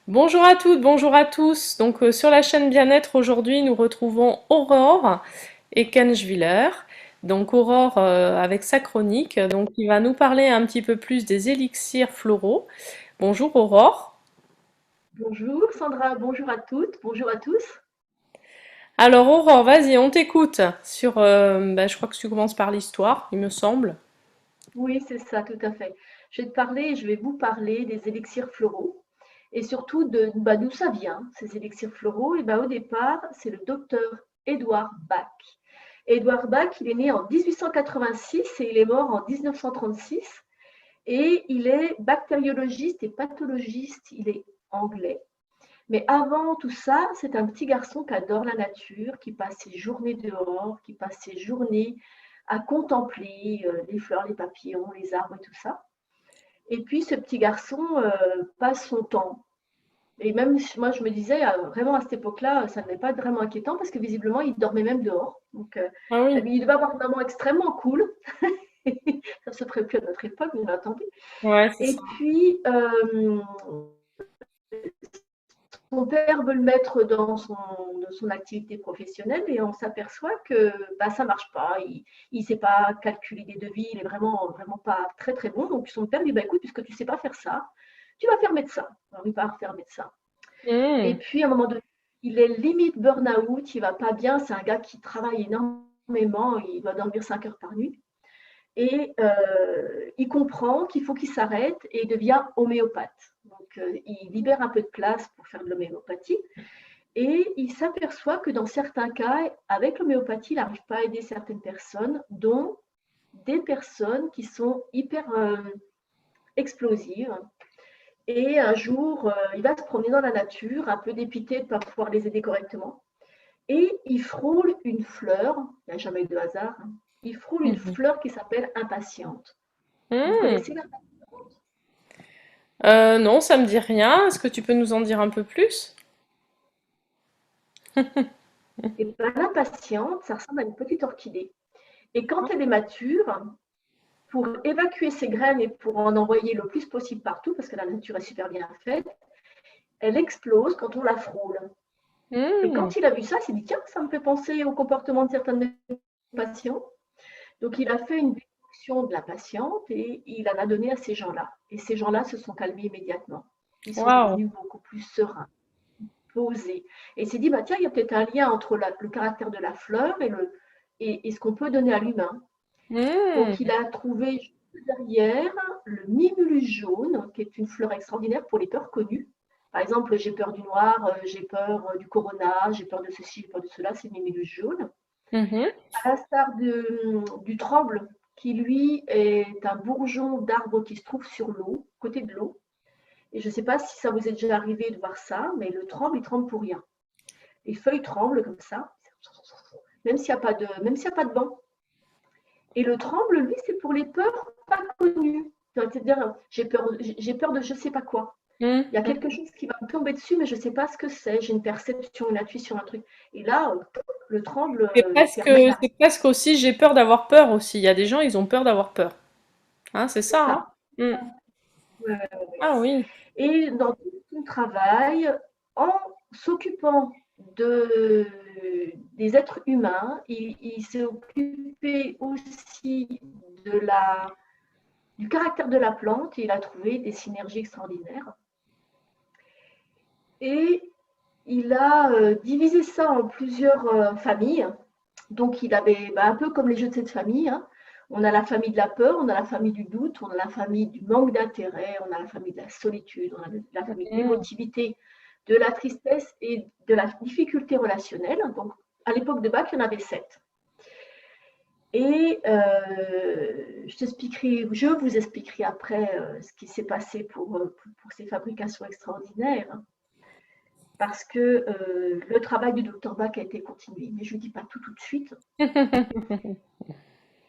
Bonjour à toutes, bonjour à tous. Sur la chaîne Bien-être aujourd'hui, nous retrouvons Aurore et Kenjwiller. Donc Aurore avec sa chronique, donc il va nous parler un petit peu plus des élixirs floraux. Bonjour Aurore. Bonjour Sandra, bonjour à toutes, bonjour à tous. Alors Aurore, vas-y, on t'écoute je crois que tu commences par l'histoire, il me semble. Oui, c'est ça, tout à fait. Je vais vous parler des élixirs floraux et surtout de d'où ça vient, ces élixirs floraux. Et au départ, c'est le docteur Edouard Bach. Edouard Bach, il est né en 1886 et il est mort en 1936. Et il est bactériologiste et pathologiste, il est anglais. Mais avant tout ça, c'est un petit garçon qui adore la nature, qui passe ses journées dehors, qui passe ses journées à contempler les fleurs, les papillons, les arbres et tout ça. Et puis ce petit garçon passe son temps. Et même moi, je me disais, vraiment à cette époque-là, ça n'est pas vraiment inquiétant parce que visiblement, il dormait même dehors. Donc, Ah oui, il devait avoir une maman extrêmement cool. Ça se ferait plus à notre époque, bien entendu. ouais, c'est Et ça. puis, son père veut le mettre dans son activité professionnelle et on s'aperçoit que ça ne marche pas. Il ne sait pas calculer des devis, il est vraiment, vraiment pas très très bon. Donc son père lui dit écoute, puisque tu ne sais pas faire ça, tu vas faire médecin. Alors il part faire médecin. Et Hmm. puis à un moment donné, il est limite burn-out, il va pas bien. C'est un gars qui travaille énormément, il doit dormir 5 heures par nuit. Et il comprend qu'il faut qu'il s'arrête et il devient homéopathe. Donc, il libère un peu de place pour faire de l'homéopathie. Et il s'aperçoit que dans certains cas, avec l'homéopathie, il n'arrive pas à aider certaines personnes, dont des personnes qui sont hyper explosives. Et un jour, il va se promener dans la nature, un peu dépité de ne pas pouvoir les aider correctement. Et il frôle une fleur, il n'y a jamais eu de hasard, hein, il frôle une Mhm. fleur qui s'appelle impatiente. Vous Hmm. connaissez la Non, ça me dit rien. Est-ce que tu peux nous en dire un peu plus? Et ben, l'impatiente, ça ressemble à une petite orchidée. Et quand elle est mature, pour évacuer ses graines et pour en envoyer le plus possible partout, parce que la nature est super bien faite, elle explose quand on la frôle. Et Hmm. quand il a vu ça, il s'est dit tiens, ça me fait penser au comportement de certains de mes patients. Donc il a fait une déduction de la patiente et il en a donné à ces gens-là. Et ces gens-là se sont calmés immédiatement. Ils sont Waouh. devenus beaucoup plus sereins, posés. Et il s'est dit bah, tiens, il y a peut-être un lien entre le caractère de la fleur et ce qu'on peut donner à l'humain. Hmm. Donc, il a trouvé juste derrière le mimulus jaune, qui est une fleur extraordinaire pour les peurs connues. Par exemple, j'ai peur du noir, j'ai peur du corona, j'ai peur de ceci, j'ai peur de cela, c'est le mimulus jaune. Mhm. À l'instar du tremble, qui lui est un bourgeon d'arbre qui se trouve sur l'eau, côté de l'eau. Et je ne sais pas si ça vous est déjà arrivé de voir ça, mais le tremble, il tremble pour rien. Les feuilles tremblent comme ça, même s'il n'y a pas de vent. Et le tremble, lui, c'est pour les peurs pas connues. C'est-à-dire, j'ai peur de je ne sais pas quoi. Il y a Mhm. quelque chose qui va me tomber dessus, mais je ne sais pas ce que c'est. J'ai une perception, une intuition, un truc. Et là, le tremble termine à C'est presque aussi, j'ai peur d'avoir peur aussi. Il y a des gens, ils ont peur d'avoir peur. Hein, c'est ça, hein? ça. Mm. Ouais, ouais, ouais, ouais. Ah oui. Et dans tout son travail, en s'occupant des êtres humains, il s'est occupé aussi de du caractère de la plante et il a trouvé des synergies extraordinaires. Et il a divisé ça en plusieurs familles. Donc, il avait un peu comme les jeux de cette famille. Hein. On a la famille de la peur, on a la famille du doute, on a la famille du manque d'intérêt, on a la famille de la solitude, on a la famille de Mm. l'émotivité, de la tristesse et de la difficulté relationnelle. Donc, à l'époque de Bach, il y en avait 7. Et je vous expliquerai après ce qui s'est passé pour ces fabrications extraordinaires. Hein, parce que le travail du docteur Bach a été continué. Mais je ne dis pas tout de suite.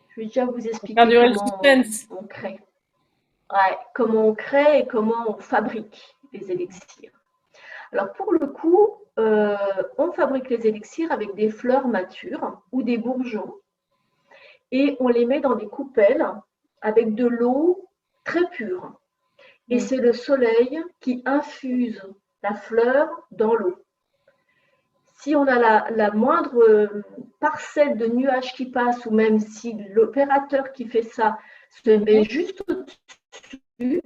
Je vais déjà vous Pour faire expliquer durer le comment suspense. on crée. Ouais, comment on crée et comment on fabrique les élixirs. Alors pour le coup, on fabrique les élixirs avec des fleurs matures ou des bourgeons et on les met dans des coupelles avec de l'eau très pure. Et Mm. c'est le soleil qui infuse la fleur dans l'eau. Si on a la moindre parcelle de nuage qui passe, ou même si l'opérateur qui fait ça se met juste au-dessus,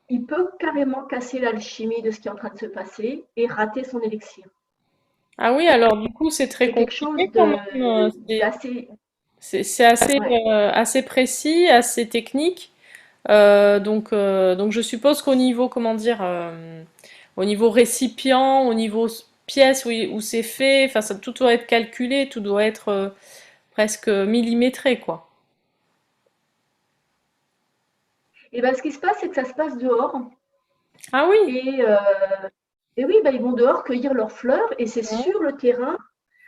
il peut carrément casser l'alchimie de ce qui est en train de se passer et rater son élixir. Ah oui, alors du coup, c'est très C'est quelque chose compliqué quand même. d'assez... C'est assez, Ouais. assez précis, assez technique. Donc je suppose qu'au niveau, comment dire, au niveau récipient, au niveau pièce où c'est fait, enfin, ça, tout doit être calculé, tout doit être presque millimétré, quoi. Et ben, ce qui se passe, c'est que ça se passe dehors. Ah oui. Et, euh, et oui, ben, ils vont dehors cueillir leurs fleurs et c'est Mmh, sur le terrain.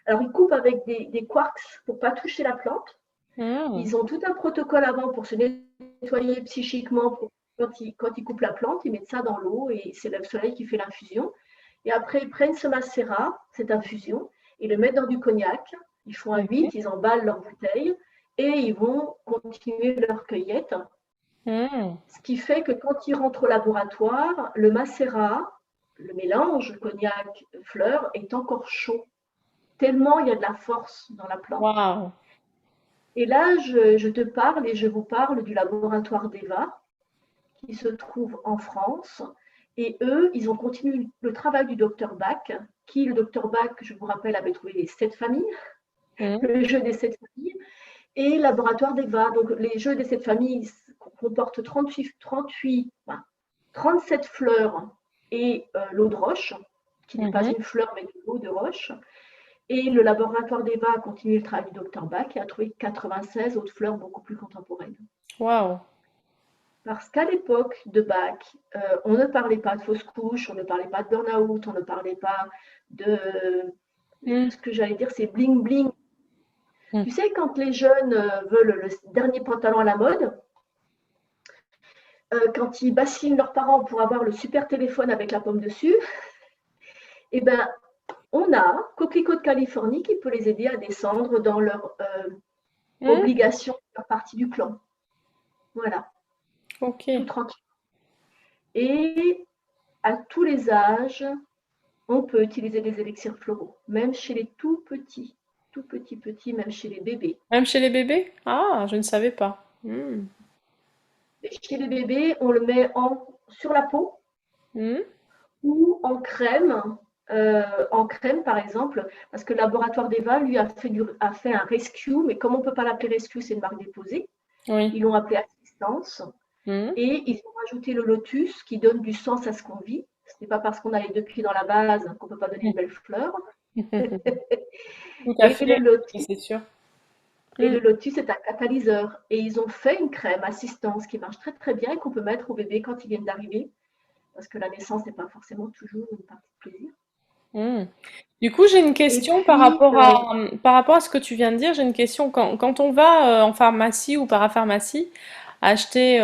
Alors, ils coupent avec des quarks pour pas toucher la plante. mmh, Ils ont tout un protocole avant pour se nettoyer psychiquement. Quand ils coupent la plante, ils mettent ça dans l'eau et c'est le soleil qui fait l'infusion. Et après, ils prennent ce macérat, cette infusion, ils le mettent dans du cognac. Ils font un mmh, 8, ils emballent leur bouteille et ils vont continuer leur cueillette. mmh. Ce qui fait que quand ils rentrent au laboratoire, le macérat, le mélange cognac-fleur, est encore chaud, tellement il y a de la force dans la plante. Waouh. Et là, je te parle et je vous parle du laboratoire d'Eva, qui se trouve en France. Et eux, ils ont continué le travail du docteur Bach, qui, le docteur Bach, je vous rappelle, avait trouvé les 7 familles, Mmh, le jeu des 7 familles, et laboratoire d'Eva. Donc, les jeux des 7 familles comportent 37 fleurs et l'eau de roche, qui n'est pas mmh. une fleur, mais de l'eau de roche. Et le laboratoire d'Eva a continué le travail du docteur Bach et a trouvé 96 autres fleurs beaucoup plus contemporaines. Waouh. Parce qu'à l'époque de Bach, on ne parlait pas de fausse couche, on ne parlait pas de burn-out, on ne parlait pas de Mmh, ce que j'allais dire, c'est bling bling. mmh. Tu sais, quand les jeunes veulent le dernier pantalon à la mode, quand ils bassinent leurs parents pour avoir le super téléphone avec la pomme dessus, eh ben, on a Coquelicot de Californie qui peut les aider à descendre dans leur Mmh. obligation, leur partie du clan. Voilà, tout Ok. tranquille. Et à tous les âges, on peut utiliser des élixirs floraux, même chez les tout petits, petits, même chez les bébés. Même chez les bébés? Ah, je ne savais pas. Mmh. Et chez les bébés, on le met sur la peau Mmh. ou en crème par exemple, parce que le laboratoire d'Eva, lui, a fait un rescue, mais comme on ne peut pas l'appeler rescue, c'est une marque déposée, Oui. ils l'ont appelé assistance, Mmh. et ils ont rajouté le lotus qui donne du sens à ce qu'on vit. Ce n'est pas parce qu'on a les deux pieds dans la base qu'on ne peut pas donner une belle fleur. Tout à Et fait, le lotus, c'est sûr. et Mmh. le lotus est un catalyseur. Et ils ont fait une crème assistance qui marche très très bien et qu'on peut mettre au bébé quand ils viennent d'arriver, parce que la naissance n'est pas forcément toujours une partie de plaisir. Mmh. Du coup, j'ai une Et question puis, par rapport à ce que tu viens de dire. J'ai une question. Quand on va en pharmacie ou parapharmacie acheter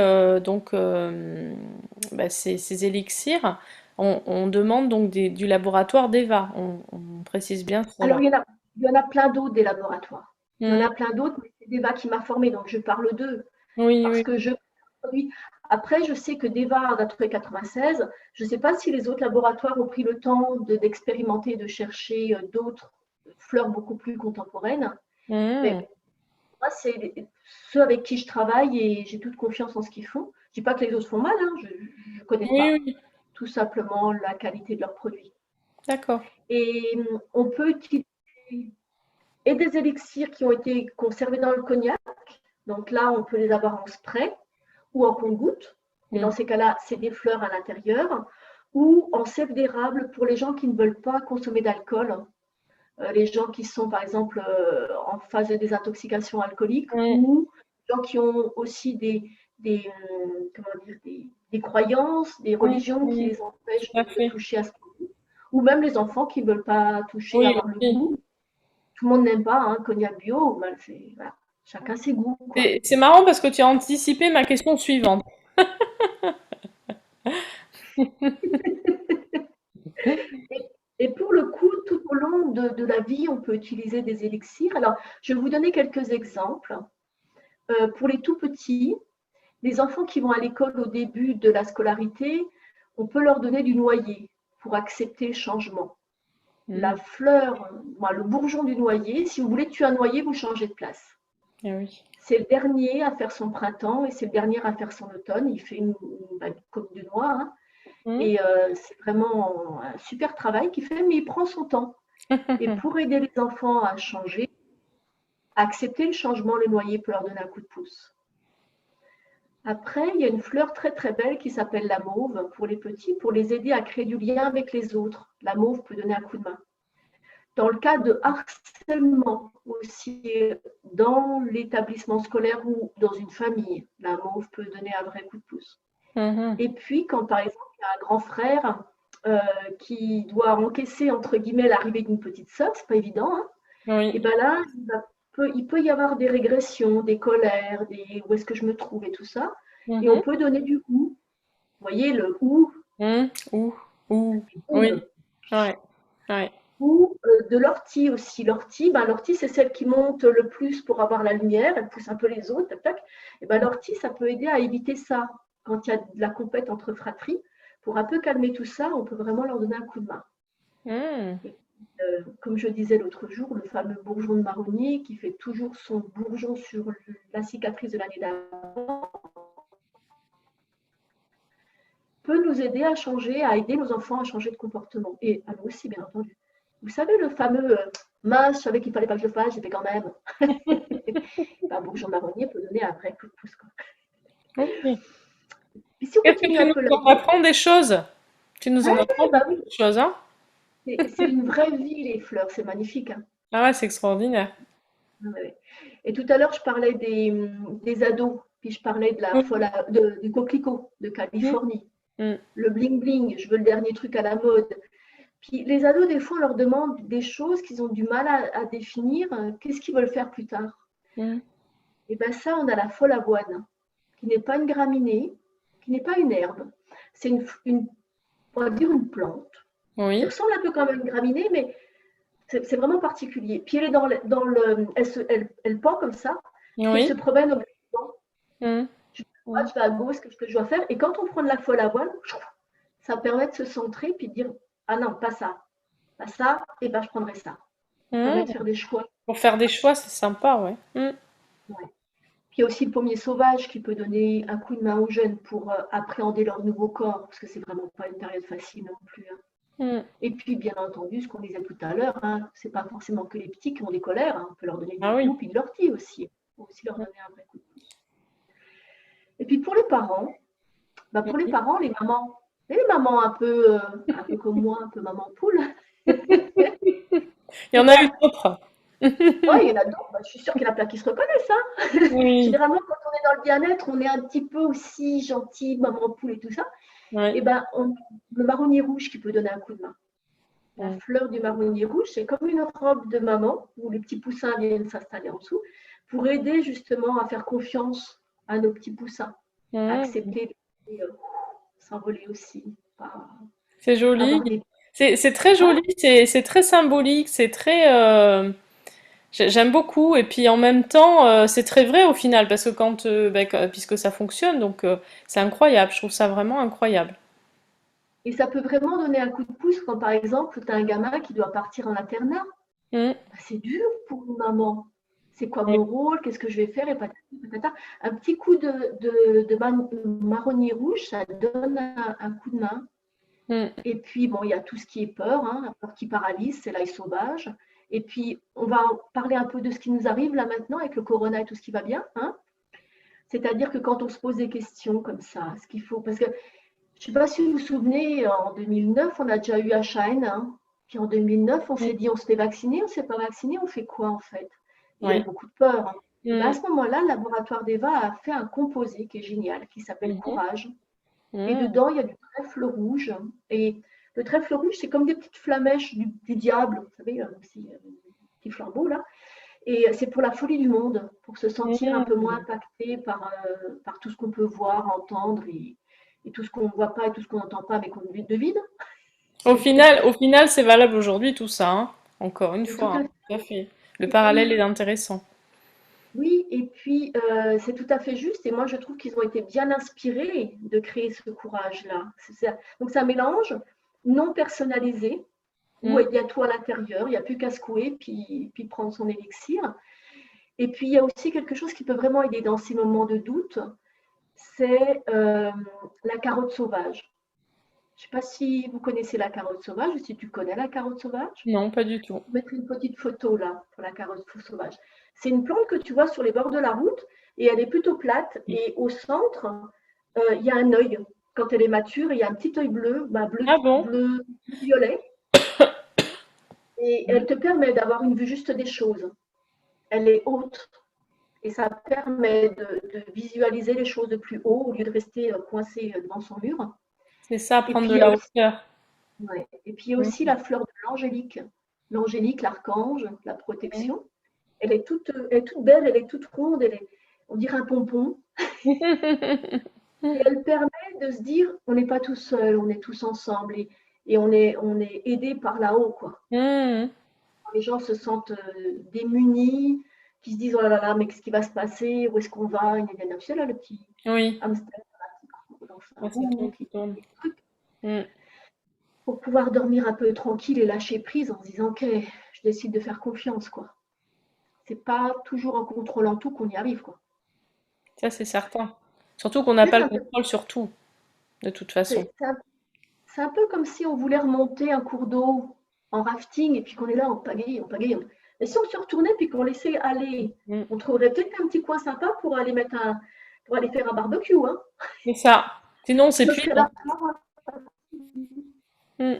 bah, ces élixirs, on demande donc du laboratoire d'Eva. On précise bien cela. alors il y en a plein d'autres des laboratoires. Il y en Mmh. a plein d'autres, mais c'est Deva qui m'a formée, donc je parle d'eux. Oui, Parce que oui. je produis. Après, je sais que Deva en a trouvé 96. Je ne sais pas si les autres laboratoires ont pris le temps d'expérimenter, de chercher d'autres fleurs beaucoup plus contemporaines. Mmh. Mais moi, c'est ceux avec qui je travaille et j'ai toute confiance en ce qu'ils font. Je ne dis pas que les autres font mal, hein, je ne connais Oui, pas. oui. Tout simplement la qualité de leurs produits. D'accord. Et on peut utiliser et des élixirs qui ont été conservés dans le cognac. Donc là, on peut les avoir en spray ou en compte-gouttes. Et dans Mmh. ces cas-là, c'est des fleurs à l'intérieur. Ou en sève d'érable pour les gens qui ne veulent pas consommer d'alcool. Les gens qui sont, par exemple, en phase de désintoxication alcoolique Mmh. ou les gens qui ont aussi comment dire, des croyances, des Mmh. religions qui Mmh. les empêchent Tout à de fait. toucher à ce produit. Ou même les enfants qui ne veulent pas toucher, Oui, avoir le aussi. goût. Tout le monde n'aime pas, hein, cognac bio, ben, voilà, chacun ses goûts, quoi. C'est marrant parce que tu as anticipé ma question suivante. Et, et pour le coup, tout au long de la vie, on peut utiliser des élixirs. Alors, je vais vous donner quelques exemples. Pour les tout petits, les enfants qui vont à l'école au début de la scolarité, on peut leur donner du noyer pour accepter le changement. La Mm. fleur, le bourgeon du noyer, si vous voulez tuer un noyer, vous changez de place. Ah oui. C'est le dernier à faire son printemps et c'est le dernier à faire son automne. Il fait une comme du noir, hein. Mm. Et c'est vraiment un super travail qu'il fait, mais il prend son temps. Et pour aider les enfants à changer, à accepter le changement, le noyer peut leur donner un coup de pouce. Après, il y a une fleur très très belle qui s'appelle la mauve pour les petits, pour les aider à créer du lien avec les autres. La mauve peut donner un coup de main. Dans le cas de harcèlement aussi, dans l'établissement scolaire ou dans une famille, la mauve peut donner un vrai coup de pouce. Mhm. Et puis, quand par exemple, il y a un grand frère qui doit encaisser, entre guillemets, l'arrivée d'une petite sœur, c'est pas évident, hein, et Oui. bien là, il peut y avoir des régressions, des colères, des où est-ce que je me trouve et tout ça. Et on Mhm. peut donner du ou. Vous voyez, le ou, Mm. Ouh. Oui. boum. Ouais. Ouais. Ou de l'ortie aussi. L'ortie, c'est celle qui monte le plus pour avoir la lumière. Elle pousse un peu les autres. Tac, tac. Et ben, l'ortie, ça peut aider à éviter ça. Quand il y a de la compète entre fratries, pour un peu calmer tout ça, on peut vraiment leur donner un coup de main. Mm. Et, comme je disais l'autre jour, le fameux bourgeon de marronnier qui fait toujours son bourgeon sur la cicatrice de l'année d'avant peut nous aider à changer, à aider nos enfants à changer de comportement. Et à nous aussi, bien entendu. Vous savez, le fameux mince, je savais qu'il ne fallait pas que je le fasse, j'ai fait quand même. Ben, bourgeon de marronnier peut donner un vrai coup de pouce, quoi. Ok. Et si on Qu'est-ce que continue tu un nous peu la en vie, apprends des choses? Tu nous en apprends bah beaucoup oui, de choses, hein? c'est une vraie vie, les fleurs, c'est magnifique, hein. Ah ouais, c'est extraordinaire. Ouais, ouais. Et tout à l'heure, je parlais des ados, puis je parlais de la Mhm. folle du coquelicot de Californie, Mm. le bling bling, je veux le dernier truc à la mode. Puis les ados, des fois, on leur demande des choses qu'ils ont du mal à définir. Qu'est-ce qu'ils veulent faire plus tard? Mm. Et bien ça, on a la folle avoine, qui n'est pas une graminée, qui n'est pas une herbe. C'est on va dire une plante, qui Oui. ressemble un peu comme à une graminée, mais c'est vraiment particulier. Puis elle est elle pend comme ça, puis elle se Oui. promène au vent. Mm. Je vais à droite, Mm. je vais à gauche, qu'est-ce que je dois faire? Et quand on prend de la folle avoine, ça permet de se centrer puis de dire ah non, pas ça, et ben je prendrai ça. Ça permet de Mm. faire des choix. Pour faire des choix, c'est sympa, ouais. Mm. Ouais. Puis il y a aussi le pommier sauvage qui peut donner un coup de main aux jeunes pour appréhender leur nouveau corps, parce que c'est vraiment pas une période facile non plus, hein. Mm. Et puis, bien entendu, ce qu'on disait tout à l'heure, hein, c'est pas forcément que les petits qui ont des colères, hein, on peut leur donner du Ah oui. ou puis de l'ortie aussi. Il faut aussi leur donner un vrai coup de pouce. Et puis pour les parents, Mhm. les mamans un peu comme moi, un peu maman poule, Il y et en a une ben, autre. ouais, il y en a d'autres, je suis sûre qu'il y en a plein qui se reconnaissent, hein. Oui. Généralement, quand on est dans le bien-être, on est un petit peu aussi gentil, maman poule et tout ça. Et Ouais. ben, le marronnier rouge qui peut donner un coup de main. La Mm. fleur du marronnier rouge, c'est comme une robe de maman où les petits poussins viennent s'installer en dessous pour aider justement à faire confiance à nos petits poussins, à Mm. accepter de s'envoler aussi, C'est joli. avoir des... C'est très Ouais, joli, c'est très symbolique, c'est très... j'aime beaucoup. Et puis en même temps, c'est très vrai au final, parce que puisque ça fonctionne, donc c'est incroyable. Je trouve ça vraiment incroyable. et ça peut vraiment donner un coup de pouce quand, par exemple, tu as un gamin qui doit partir en internat. Mm. Ben, c'est dur pour une maman. C'est quoi Oui. mon rôle? Qu'est-ce que je vais faire? Et patati, patata. Un petit coup de marronnier rouge, ça donne un coup de main. Mm. Et puis, bon, il y a tout ce qui est peur, hein, la peur qui paralyse, c'est l'ail sauvage. Et puis, on va parler un peu de ce qui nous arrive là maintenant avec le corona et tout ce qui va bien, hein. C'est-à-dire que quand on se pose des questions comme ça, ce qu'il faut, parce que je ne sais pas si vous vous souvenez, en 2009, on a déjà eu H1N1, hein. Puis en 2009, on Mm. s'est dit, on se fait vacciner, on ne se fait pas vacciner, on fait quoi en fait? Il y a eu Ouais. beaucoup de peur, hein. Et bien à Mm. ce moment-là, le laboratoire d'Eva a fait un composé qui est génial, qui s'appelle Mhm. Courage. Et Mm. dedans, il y a du trèfle rouge. Et le trèfle rouge, c'est comme des petites flamèches du diable, vous savez, aussi, petit flambeau là. Et c'est pour la folie du monde, pour se sentir un peu moins Mm. impacté par tout ce qu'on peut voir, entendre et tout ce qu'on ne voit pas et tout ce qu'on n'entend pas, mais qu'on devine. Au final, c'est valable aujourd'hui tout ça, hein. Encore une Et tout fois, à hein. fait. Tout à fait. Le parallèle est intéressant. Oui, et puis c'est tout à fait juste. Et moi, je trouve qu'ils ont été bien inspirés de créer ce courage-là. Donc, c'est un mélange non personnalisé où Mm. il y a tout à l'intérieur, il n'y a plus qu'à secouer, puis prendre son élixir. Et puis, il y a aussi quelque chose qui peut vraiment aider dans ces moments de doute, c'est la carotte sauvage. Je ne sais pas si vous connaissez la carotte sauvage ou si tu connais la carotte sauvage. Non, pas du tout. Je vais mettre une petite photo là pour la carotte sauvage. C'est une plante que tu vois sur les bords de la route et elle est plutôt plate. Et au centre, il y a un œil. Quand elle est mature, il y a un petit œil bleu, bleu, Ah bon? bleu, violet. Et elle te permet d'avoir une vue juste des choses. Elle est haute et ça permet de visualiser les choses de plus haut au lieu de rester coincé devant son mur. C'est ça, Et prendre puis de il y a la aussi, hauteur. ouais. Et puis il y a aussi Mm. la fleur de l'angélique. L'angélique, l'archange, la Mm. protection. Elle est toute belle, elle est toute ronde, on dirait un pompon. Et elle permet de se dire, on n'est pas tout seul, on est tous ensemble et on est aidé par là-haut, quoi. Mm. Quand les gens se sentent démunis, qui se disent, oh là là, mais qu'est-ce qui va se passer, où est-ce qu'on va, tu sais, là, le petit Oui, hamster dans sa ouais, ça roue, tourne, ça tourne. des trucs, Mm. pour pouvoir dormir un peu tranquille et lâcher prise en se disant, ok, je décide de faire confiance, quoi. C'est pas toujours en contrôlant tout qu'on y arrive, quoi. Ça, c'est certain. Surtout qu'on n'a Tu sais, pas le contrôle sur tout, de toute façon. c'est un peu comme si on voulait remonter un cours d'eau en rafting et puis qu'on est là en pagaille, en pagaille. Et si on se retournait puis qu'on laissait aller, Mm. on trouverait peut-être un petit coin sympa pour aller faire un barbecue, hein. C'est ça. Sinon, on Ce s'épuise, serait hein. largement, Mm.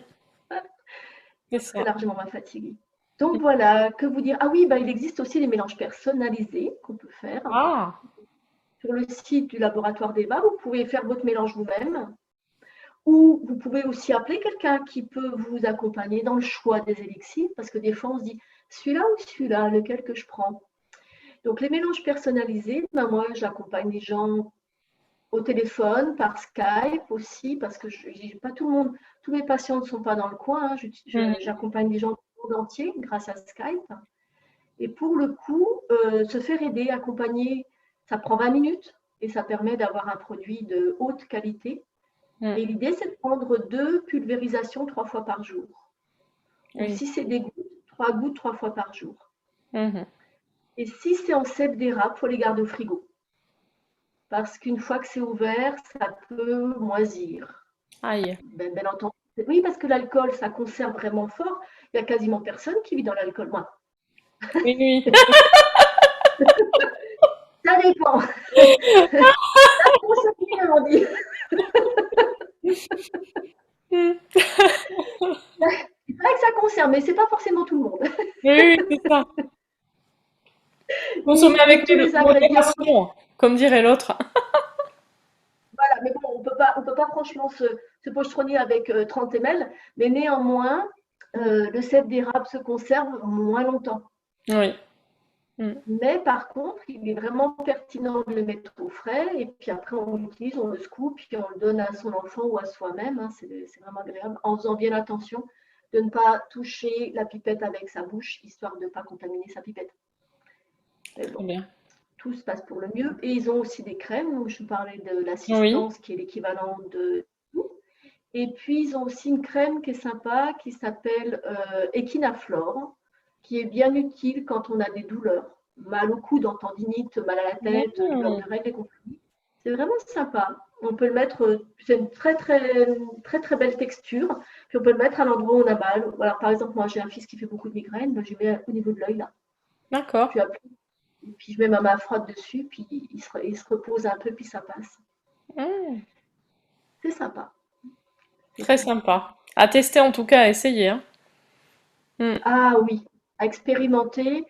C'est ce serait ça. largement moins fatigué. Donc voilà, que vous dire? Ah oui, bah, il existe aussi des mélanges personnalisés qu'on peut faire. Ah, Sur le site du laboratoire d'Eva, vous pouvez faire votre mélange vous-même. Ou vous pouvez aussi appeler quelqu'un qui peut vous accompagner dans le choix des élixirs, parce que des fois on se dit celui-là ou celui-là, lequel que je prends. Donc les mélanges personnalisés, ben moi j'accompagne les gens au téléphone, par Skype aussi, parce que pas tout le monde, tous mes patients ne sont pas dans le coin, hein. mhm. J'accompagne des gens du monde entier grâce à Skype. Et pour le coup, se faire aider, accompagner, ça prend 20 minutes et ça permet d'avoir un produit de haute qualité. Mm. Et l'idée, c'est de prendre 2 pulvérisations 3 fois par jour. Ou Oui. si c'est des gouttes, 3 gouttes 3 fois par jour. Mhm. Et si c'est en cèpe d'érable, il faut les garder au frigo. Parce qu'une fois que c'est ouvert, ça peut moisir. Aïe. Bien entendu. Oui, parce que l'alcool, ça conserve vraiment fort. Il n'y a quasiment personne qui vit dans l'alcool. Moi, Oui, oui. ça dépend. On dit. Mm. C'est vrai que ça conserve, mais ce n'est pas forcément tout le monde. Oui, oui, c'est ça. Consommer Ni avec tous les ingrédients. modération, comme dirait l'autre. Voilà, mais bon, on peut pas franchement se pochetronner avec 30 ml, mais néanmoins, Mm. le sel d'érable se conserve moins longtemps. Oui. Mm. Mais par contre, il est vraiment pertinent de le mettre au frais et puis après on l'utilise, on le scoop, puis on le donne à son enfant ou à soi-même, hein, c'est vraiment agréable, en faisant bien attention de ne pas toucher la pipette avec sa bouche, histoire de ne pas contaminer sa pipette. Mais Très bon, bien. tout se passe pour le mieux. Et ils ont aussi des crèmes, donc je parlais de Oui. l'assistance qui est l'équivalent de tout. Et puis, ils ont aussi une crème qui est sympa, qui s'appelle Echinaflore, qui est bien utile quand on a des douleurs. Mal au coude, en tendinite, mal à la tête, douleur Mm. de règles et compagnie. C'est vraiment sympa. On peut le mettre, c'est une très très très très belle texture. Puis on peut le mettre à l'endroit où on a mal. Alors, par exemple, moi j'ai un fils qui fait beaucoup de migraines, ben, je mets au niveau de l'œil là. D'accord. Puis, et puis je mets ma main froide dessus, puis il se repose un peu, puis ça passe. Mm. C'est sympa. C'est Très sympa. sympa. À tester en tout cas, à essayer, hein. Mm. Ah oui, à expérimenter.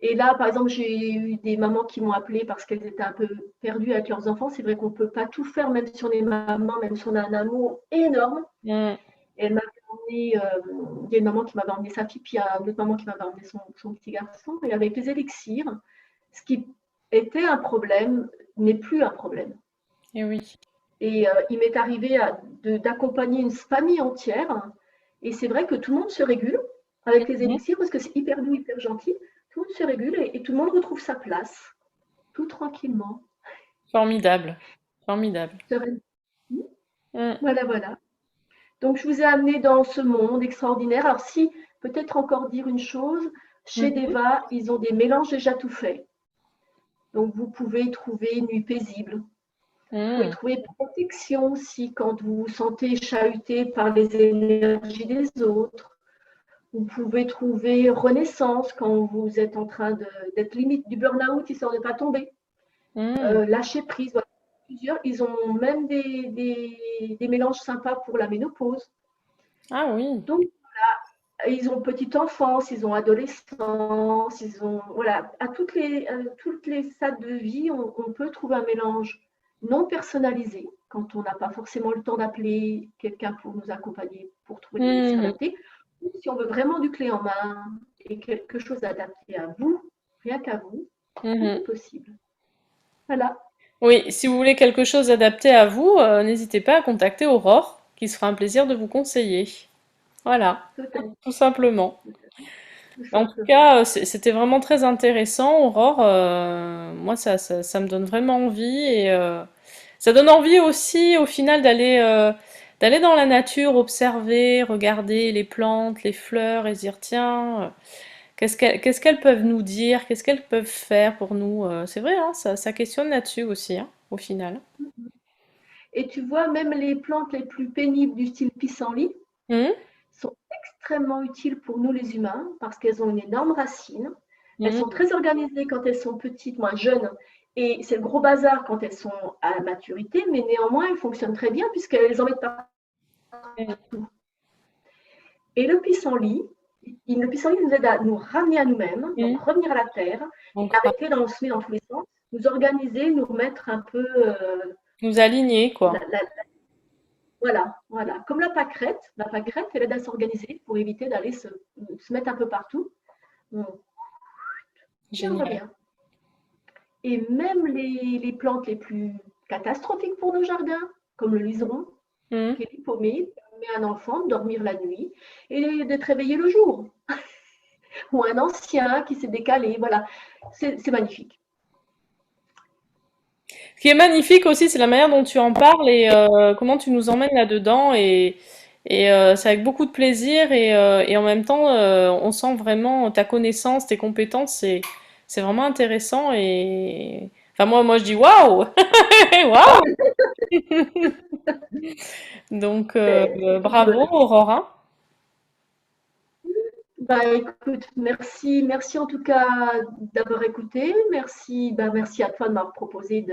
Et là, par exemple, j'ai eu des mamans qui m'ont appelé parce qu'elles étaient un peu perdues avec leurs enfants. C'est vrai qu'on ne peut pas tout faire, même si on est maman, même si on a un amour énorme. Mm. Et elle m'avait emmené, il y a une maman qui m'avait emmené sa fille, puis il y a une autre maman qui m'avait emmené son petit garçon. Et avec les élixirs, ce qui était un problème n'est plus un problème. Et oui. Et il m'est arrivé d'accompagner une famille entière. Et c'est vrai que tout le monde se régule avec les Mhm. élixirs parce que c'est hyper doux, hyper gentil. Tout le monde se régule et tout le monde retrouve sa place. tout tranquillement, Formidable, formidable. sereinement. Mm, Voilà, voilà. Donc, je vous ai amené dans ce monde extraordinaire. Alors, si, peut-être encore dire une chose, chez mhm, Deva, ils ont des mélanges déjà tout faits. Donc, vous pouvez trouver une nuit paisible. Vous pouvez mm, trouver protection aussi quand vous vous sentez chahuté par les énergies des autres. Vous pouvez trouver renaissance quand vous êtes en train d'être limite du burn-out, histoire de ne pas tomber. mm. Lâcher prise, voilà. Plusieurs, ils ont même des mélanges sympas pour la ménopause. Ah oui. Donc, ils ont petite enfance, ils ont adolescence, ils ont voilà, toutes les stades de vie, on peut trouver un mélange non personnalisé quand on n'a pas forcément le temps d'appeler quelqu'un pour nous accompagner pour trouver des élixirs Mhm, adaptés. Ou si on veut vraiment du clé en main et quelque chose adapté à vous, rien qu'à vous, tout est mhm. possible. Voilà, Oui, si vous voulez quelque chose adapté à vous, n'hésitez pas à contacter Aurore, qui se fera un plaisir de vous conseiller. Voilà, tout à tout simplement. tout En tout simplement. cas, c'était vraiment très intéressant, Aurore. Moi, ça me donne vraiment envie et ça donne envie aussi, au final, d'aller dans la nature, observer, regarder les plantes, les fleurs et se dire, tiens, qu'est-ce qu'elles peuvent nous dire, qu'est-ce qu'elles peuvent faire pour nous. C'est vrai, hein, ça questionne là-dessus aussi, hein, au final. Et tu vois, même les plantes les plus pénibles du style pissenlit, Mhm, sont extrêmement utiles pour nous les humains parce qu'elles ont une énorme racine. Elles sont mhm, très organisées quand elles sont petites, moins jeunes, et c'est le gros bazar quand elles sont à maturité, mais néanmoins elles fonctionnent très bien puisqu'elles en mettent partout. Et le pissenlit nous aide à nous ramener à nous-mêmes, donc mhm. revenir à la terre, et Donc, arrêter d'en semer dans tous les sens, nous organiser, nous remettre un peu nous aligner, la, quoi. la, voilà, voilà. Comme la pâquerette, elle aide à s'organiser pour éviter d'aller se mettre un peu partout. Et on Génial. revient. Et même les plantes les plus catastrophiques pour nos jardins, comme le liseron, Mhm. qui est paumé, permet à un enfant de dormir la nuit et d'être réveillé le jour. Ou un ancien qui s'est décalé, voilà. C'est magnifique. Ce qui est magnifique aussi, c'est la manière dont tu en parles et comment tu nous emmènes là-dedans. Et c'est avec beaucoup de plaisir et en même temps, on sent vraiment ta connaissance, tes compétences. C'est vraiment intéressant. Et enfin, moi, je dis waouh! Waouh! Donc, bravo, Voilà. Aurora. Bah, écoute, merci en tout cas d'avoir écouté. Merci à toi de m'avoir proposé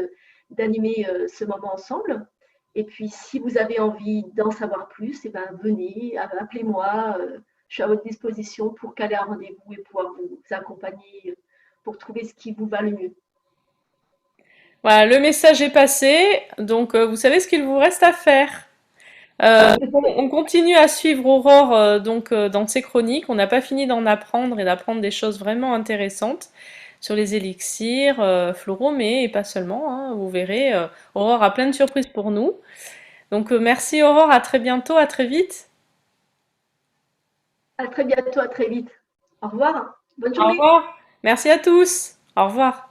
d'animer ce moment ensemble. Et puis, si vous avez envie d'en savoir plus, eh ben, venez, appelez-moi. Je suis à votre disposition pour caler un rendez-vous et pouvoir vous accompagner pour trouver ce qui vous va le mieux. Voilà, le message est passé. Donc, vous savez ce qu'il vous reste à faire. On continue à suivre Aurore dans ses chroniques. On n'a pas fini d'en apprendre et d'apprendre des choses vraiment intéressantes sur les élixirs floraux, mais pas seulement, hein, vous verrez, Aurore a plein de surprises pour nous. Donc merci Aurore, à très bientôt, à très vite. À très bientôt, à très vite. Au revoir. Bonne Au journée. revoir. Merci à tous. Au revoir.